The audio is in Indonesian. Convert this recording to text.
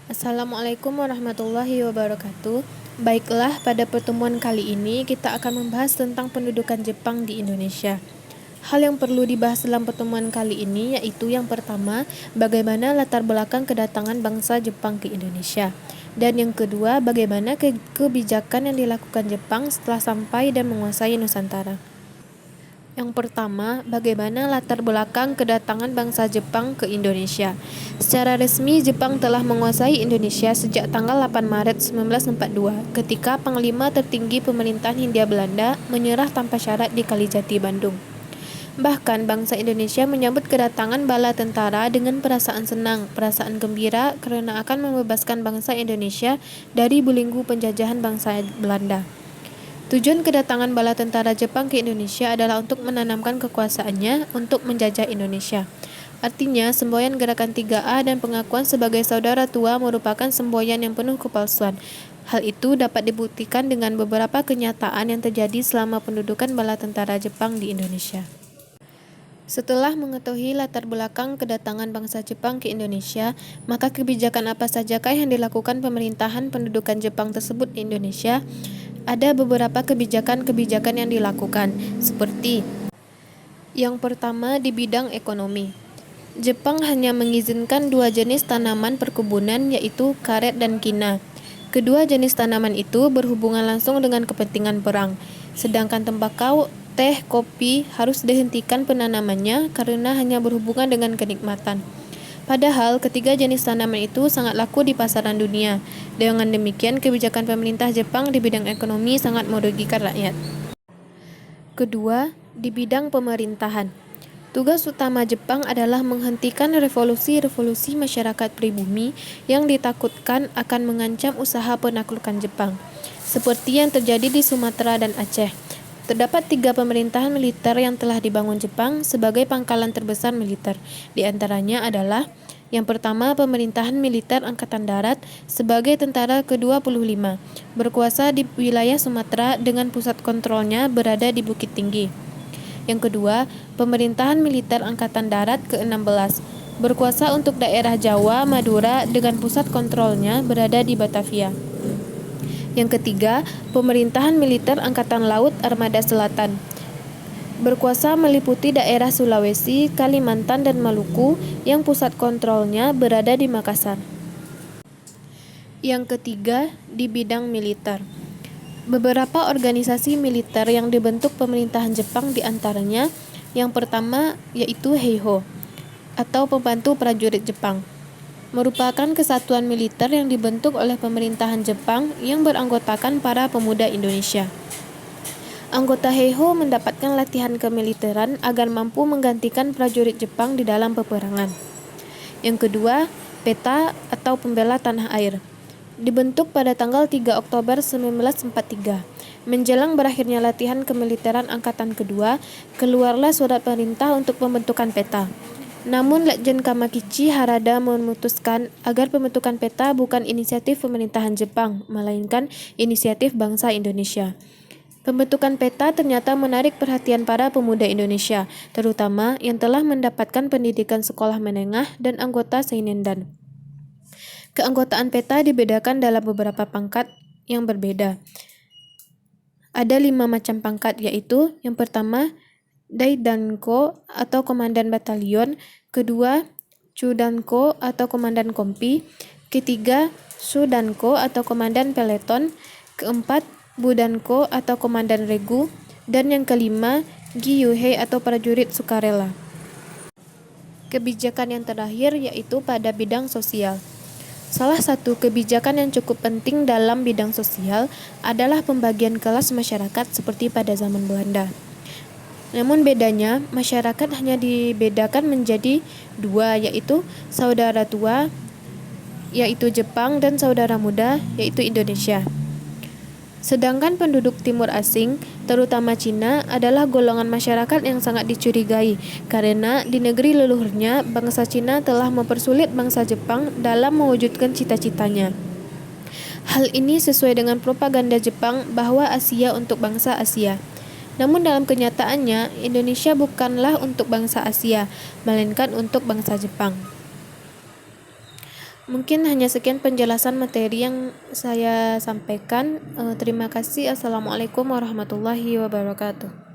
Assalamualaikum warahmatullahi wabarakatuh. Baiklah, pada pertemuan kali ini kita akan membahas tentang pendudukan Jepang di Indonesia. Hal yang perlu dibahas dalam pertemuan kali ini yaitu yang pertama, bagaimana latar belakang kedatangan bangsa Jepang ke Indonesia. Dan yang kedua, bagaimana kebijakan yang dilakukan Jepang setelah sampai dan menguasai Nusantara. Yang pertama, bagaimana latar belakang kedatangan bangsa Jepang ke Indonesia. Secara resmi, Jepang telah menguasai Indonesia sejak tanggal 8 Maret 1942, ketika Panglima Tertinggi Pemerintahan Hindia Belanda menyerah tanpa syarat di Kalijati, Bandung. Bahkan, bangsa Indonesia menyambut kedatangan bala tentara dengan perasaan senang, perasaan gembira karena akan membebaskan bangsa Indonesia dari belenggu penjajahan bangsa Belanda. Tujuan kedatangan bala tentara Jepang ke Indonesia adalah untuk menanamkan kekuasaannya untuk menjajah Indonesia. Artinya, semboyan gerakan 3A dan pengakuan sebagai saudara tua merupakan semboyan yang penuh kepalsuan. Hal itu dapat dibuktikan dengan beberapa kenyataan yang terjadi selama pendudukan bala tentara Jepang di Indonesia. Setelah mengetahui latar belakang kedatangan bangsa Jepang ke Indonesia, maka kebijakan apa sajakah yang dilakukan pemerintahan pendudukan Jepang tersebut di Indonesia? Ada beberapa kebijakan-kebijakan yang dilakukan, seperti yang pertama di bidang ekonomi. Jepang hanya mengizinkan dua jenis tanaman perkebunan, yaitu karet dan kina. Kedua jenis tanaman itu berhubungan langsung dengan kepentingan perang, sedangkan tembakau, teh, kopi harus dihentikan penanamannya karena hanya berhubungan dengan kenikmatan. Padahal ketiga jenis tanaman itu sangat laku di pasaran dunia. Dengan demikian, kebijakan pemerintah Jepang di bidang ekonomi sangat merugikan rakyat. Kedua, di bidang pemerintahan. Tugas utama Jepang adalah menghentikan revolusi-revolusi masyarakat pribumi yang ditakutkan akan mengancam usaha penaklukan Jepang, seperti yang terjadi di Sumatera dan Aceh. Terdapat 3 pemerintahan militer yang telah dibangun Jepang sebagai pangkalan terbesar militer. Di antaranya adalah yang pertama, pemerintahan militer Angkatan Darat sebagai tentara ke-25, berkuasa di wilayah Sumatera dengan pusat kontrolnya berada di Bukit Tinggi. Yang kedua, pemerintahan militer Angkatan Darat ke-16, berkuasa untuk daerah Jawa, Madura dengan pusat kontrolnya berada di Batavia. Yang ketiga, pemerintahan militer Angkatan Laut Armada Selatan, berkuasa meliputi daerah Sulawesi, Kalimantan, dan Maluku yang pusat kontrolnya berada di Makassar. Yang ketiga, di bidang militer. Beberapa organisasi militer yang dibentuk pemerintahan Jepang diantaranya yang pertama yaitu Heiho, atau Pembantu Prajurit Jepang, merupakan kesatuan militer yang dibentuk oleh pemerintahan Jepang yang beranggotakan para pemuda Indonesia. Anggota Heiho mendapatkan latihan kemiliteran agar mampu menggantikan prajurit Jepang di dalam peperangan. Yang kedua, PETA atau Pembela Tanah Air, dibentuk pada tanggal 3 Oktober 1943. Menjelang berakhirnya latihan kemiliteran angkatan kedua, keluarlah surat perintah untuk pembentukan PETA. Namun Letjen Kamakichi Harada memutuskan agar pembentukan PETA bukan inisiatif pemerintahan Jepang, melainkan inisiatif bangsa Indonesia. Pembentukan PETA ternyata menarik perhatian para pemuda Indonesia, terutama yang telah mendapatkan pendidikan sekolah menengah dan anggota Seinendan. Keanggotaan PETA dibedakan dalam beberapa pangkat yang berbeda. Ada 5 macam pangkat, yaitu yang pertama, Daidanko atau Komandan Batalion, kedua, Chudanko atau Komandan Kompi, ketiga, Sudanko atau Komandan Peleton, keempat, Budanko atau Komandan Regu, dan yang kelima, Gyuhei atau prajurit sukarela. Kebijakan yang terakhir yaitu pada bidang sosial. Salah satu kebijakan yang cukup penting dalam bidang sosial adalah pembagian kelas masyarakat seperti pada zaman Belanda. Namun bedanya, masyarakat hanya dibedakan menjadi 2, yaitu saudara tua, yaitu Jepang, dan saudara muda, yaitu Indonesia. Sedangkan penduduk timur asing, terutama Cina, adalah golongan masyarakat yang sangat dicurigai karena di negeri leluhurnya bangsa Cina telah mempersulit bangsa Jepang dalam mewujudkan cita-citanya. Hal ini sesuai dengan propaganda Jepang bahwa Asia untuk bangsa Asia. Namun dalam kenyataannya, Indonesia bukanlah untuk bangsa Asia, melainkan untuk bangsa Jepang. Mungkin hanya sekian penjelasan materi yang saya sampaikan. Terima kasih. Assalamualaikum warahmatullahi wabarakatuh.